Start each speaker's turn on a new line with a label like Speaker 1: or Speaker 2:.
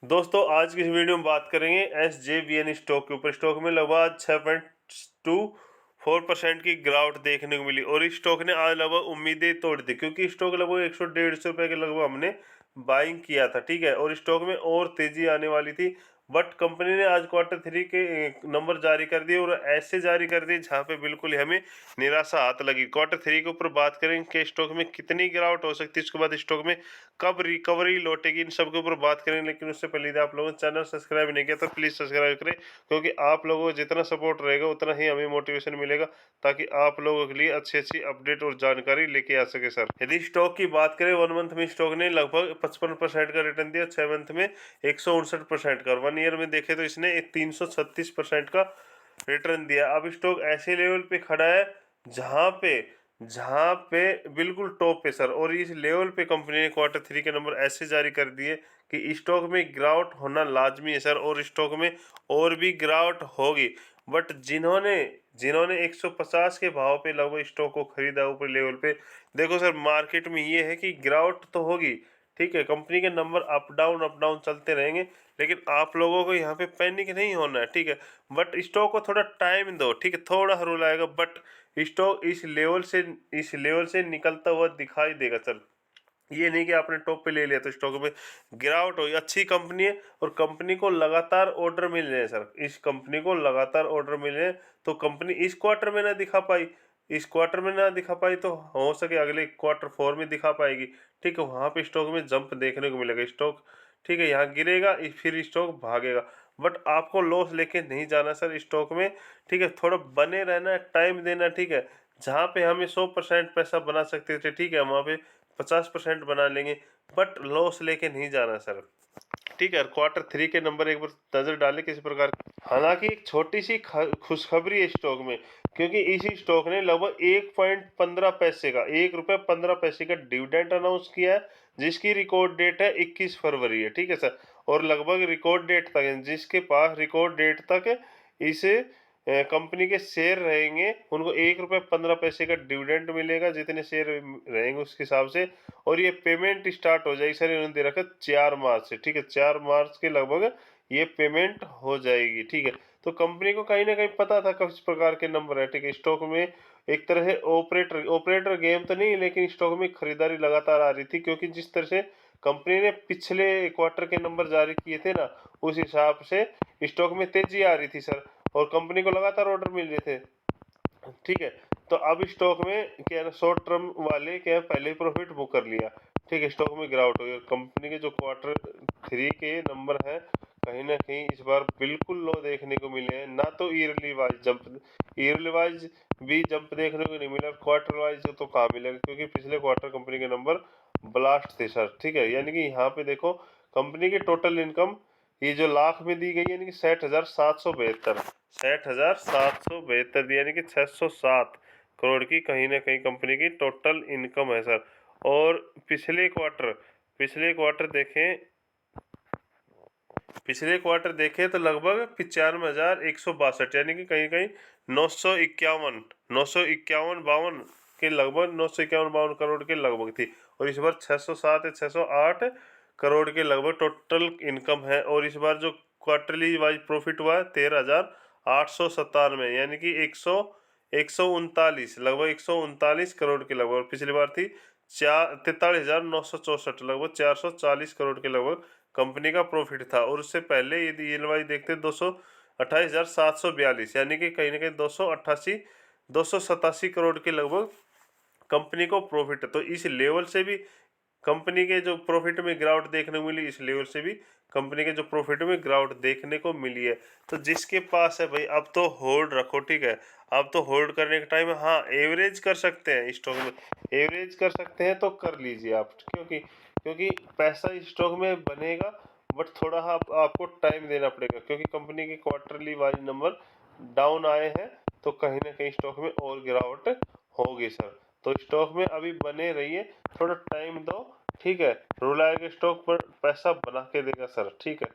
Speaker 1: दोस्तों आज की इस वीडियो में बात करेंगे SJVN स्टॉक के ऊपर। स्टॉक में लगभग 6.24% की गिरावट देखने को मिली और इस स्टॉक ने आज लगभग उम्मीदें तोड़ दी, क्योंकि स्टॉक लगभग 100-150 रुपए के लगभग हमने बाइंग किया था, ठीक है। और स्टॉक में और तेजी आने वाली थी, बट कंपनी ने आज Q3 के नंबर जारी कर दिए और ऐसे जारी कर दिए जहां पे बिल्कुल ही हमें निराशा हाथ लगी। Q3 के ऊपर बात करेंगे कि स्टॉक में कितनी गिरावट हो सकती है, इसके बाद स्टॉक में कब रिकवरी लौटेगी, इन सब के ऊपर बात करेंगे। लेकिन उससे पहले यदि आप लोगों ने चैनल सब्सक्राइब नहीं किया तो प्लीज़ सब्सक्राइब करें, क्योंकि आप लोगों को जितना सपोर्ट रहेगा उतना ही हमें मोटिवेशन मिलेगा, ताकि आप लोगों के लिए अच्छी अच्छी अपडेट और जानकारी लेके आ सके। सर यदि स्टॉक की बात करें, 1 मंथ में स्टॉक ने लगभग 55% का रिटर्न दिया, 6 मंथ में 159% का, 1 ईयर में देखे तो इसने 336% का रिटर्न दिया। अब स्टॉक ऐसे लेवल पे खड़ा है जहां पे बिल्कुल टॉप पे सर, और इस लेवल पे कंपनी ने Q3 के नंबर ऐसे जारी कर दिए कि स्टॉक में गिरावट होना लाजमी है सर, और स्टॉक में और भी गिरावट होगी। बट जिन्होंने जिन्होंने 150 के भाव पे लगभग स्टॉक को खरीदा ऊपर लेवल पे, देखो सर मार्केट में ये है कि गिरावट तो होगी, ठीक है। कंपनी के नंबर अप डाउन चलते रहेंगे, लेकिन आप लोगों को यहाँ पे पैनिक नहीं होना है, ठीक है। बट स्टॉक को थोड़ा टाइम दो, ठीक है, थोड़ा हरूल आएगा, बट स्टॉक इस लेवल से निकलता हुआ दिखाई देगा सर। ये नहीं कि आपने टॉप पे ले लिया तो स्टॉक में गिरावट होगी। अच्छी कंपनी है और कंपनी को लगातार ऑर्डर मिल रहे हैं सर, इस कंपनी को लगातार ऑर्डर मिल रहे हैं, तो कंपनी इस क्वार्टर में ना दिखा पाई, तो हो सके अगले Q4 में दिखा पाएगी, ठीक है। वहां पे स्टॉक में जंप देखने को मिलेगा स्टॉक, ठीक है। यहाँ गिरेगा फिर स्टॉक भागेगा, बट आपको लॉस लेके नहीं जाना सर स्टॉक में, ठीक है। थोड़ा बने रहना, टाइम देना, ठीक है। जहाँ पे हमें 100% पैसा बना सकते थे, ठीक है, वहाँ पे 50% बना लेंगे, बट लॉस लेके नहीं जाना सर, ठीक है। Q3 के नंबर एक बार नजर डालें किसी प्रकार। हालांकि एक छोटी सी खुशखबरी है स्टॉक में, क्योंकि इसी स्टॉक ने लगभग 1.15 पैसे का, 1 रुपये 15 पैसे का डिविडेंड अनाउंस किया है, जिसकी रिकॉर्ड डेट है 21 फरवरी है, ठीक है सर। और लगभग रिकॉर्ड डेट तक, जिसके पास रिकॉर्ड डेट तक इसे कंपनी के शेयर रहेंगे, उनको 1 रुपये 15 पैसे का डिविडेंड मिलेगा, जितने शेयर रहेंगे उसके हिसाब से। और ये पेमेंट स्टार्ट हो जाएगी सर, इन्होंने दे रखा 4 मार्च से, ठीक है, 4 मार्च के लगभग ये पेमेंट हो जाएगी, ठीक है। तो कंपनी को कहीं ना कहीं पता था किस प्रकार के नंबर है, ठीक है। स्टॉक में एक तरह से ऑपरेटर गेम तो नहीं, लेकिन स्टॉक में खरीदारी लगातार आ रही थी, क्योंकि जिस तरह से कंपनी ने पिछले क्वार्टर के नंबर जारी किए थे ना, उस हिसाब से स्टॉक में तेजी आ रही थी सर, और कंपनी को लगातार ऑर्डर मिल रहे थे, ठीक है। तो अब स्टॉक में क्या है, शॉर्ट टर्म वाले क्या है, पहले ही प्रॉफिट बुक कर लिया, ठीक है। स्टॉक में गिरावट हुई, कंपनी के जो Q3 के नंबर हैं, कहीं ना कहीं इस बार बिल्कुल लो देखने को मिले हैं। ना तो ईयरली वाइज भी जंप देखने को नहीं मिला, क्वार्टर वाइज तो कहाँ मिलेगा, क्योंकि पिछले क्वार्टर कंपनी के नंबर ब्लास्ट थे सर, ठीक है। यानी कि यहाँ पे देखो कंपनी की टोटल इनकम ये जो लाख में दी गई, यानी कि 60,772 यानी कि 607 करोड़ की कहीं ना कहीं कंपनी की टोटल इनकम है सर। और पिछले क्वार्टर देखें तो लगभग 95,162, यानी कि कहीं कहीं 951 के लगभग 951-52 करोड़ के लगभग थी। और इस बार 607 या 608 करोड़ के लगभग टोटल इनकम है। और इस बार जो क्वार्टरली वाइज प्रॉफिट हुआ है 13,897, यानी कि 139 लगभग 139 करोड़ के लगभग। पिछली बार थी 43,964, लगभग 440 करोड़ के लगभग कंपनी का प्रॉफिट था। और उससे पहले यदि ईयर वाइज देखते 228,742, यानी कि कहीं ना कहीं 287 करोड़ के लगभग कंपनी को प्रॉफिट है। तो इस लेवल से भी कंपनी के जो प्रॉफिट में गिरावट देखने को मिली, इस लेवल से भी कंपनी के जो प्रॉफिट में गिरावट देखने को मिली है। तो जिसके पास है भाई, अब तो होल्ड रखो, ठीक है। अब तो होल्ड करने का टाइम है। हाँ, एवरेज कर सकते हैं स्टॉक में, एवरेज कर सकते हैं तो कर लीजिए आप, क्योंकि क्योंकि पैसा इस स्टॉक में बनेगा, बट थोड़ा आपको टाइम देना पड़ेगा, क्योंकि कंपनी के क्वार्टरली वाइज नंबर डाउन आए हैं, तो कहीं ना कहीं स्टॉक में और गिरावट होगी सर। तो स्टॉक में अभी बने रहिए, थोड़ा टाइम दो, ठीक है। रूल आएगा स्टॉक पर पैसा बना के देगा सर, ठीक है।